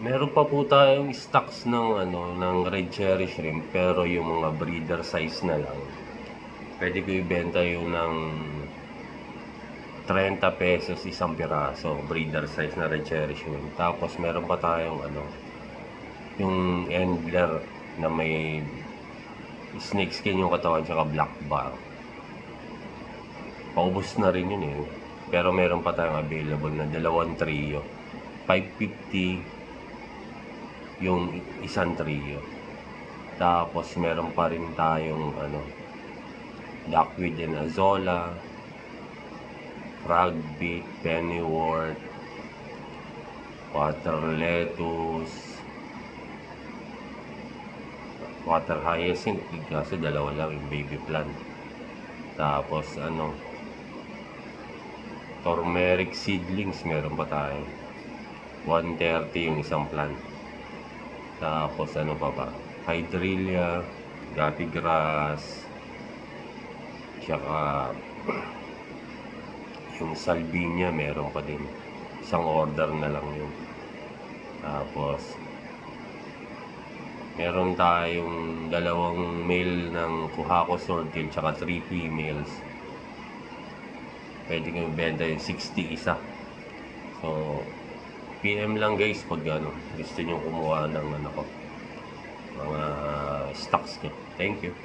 Meron pa po tayong stocks ng ng red cherry shrimp, pero yung mga breeder size na lang. Pwede ko ibenta yung ng 30 pesos isang piraso, breeder size na red cherry shrimp. Tapos meron pa tayong yung endler na may snake skin yung katawan tsaka black bar. Paubos na rin yun eh. Pero meron pa tayong available na dalawang trio. 550 yung isang trio. Tapos meron pa rin tayong duckweed and azola, frogbeak, pennywort, water lettuce, water hyacinth, kasi dalawa lang yung baby plant. Tapos turmeric seedlings meron pa tayo, 130 yung isang plant. Tapos pa ba, hydrelia, gapi grass, tsaka yung salvinia meron pa din, isang order na lang yun. Tapos meron tayong dalawang male ng Kuhako Swordtail tsaka 3 females. Pwede kong ibenta yung 60 isa. So PM lang guys pag gusto nyo kumuha ng mga stocks ko. Thank you.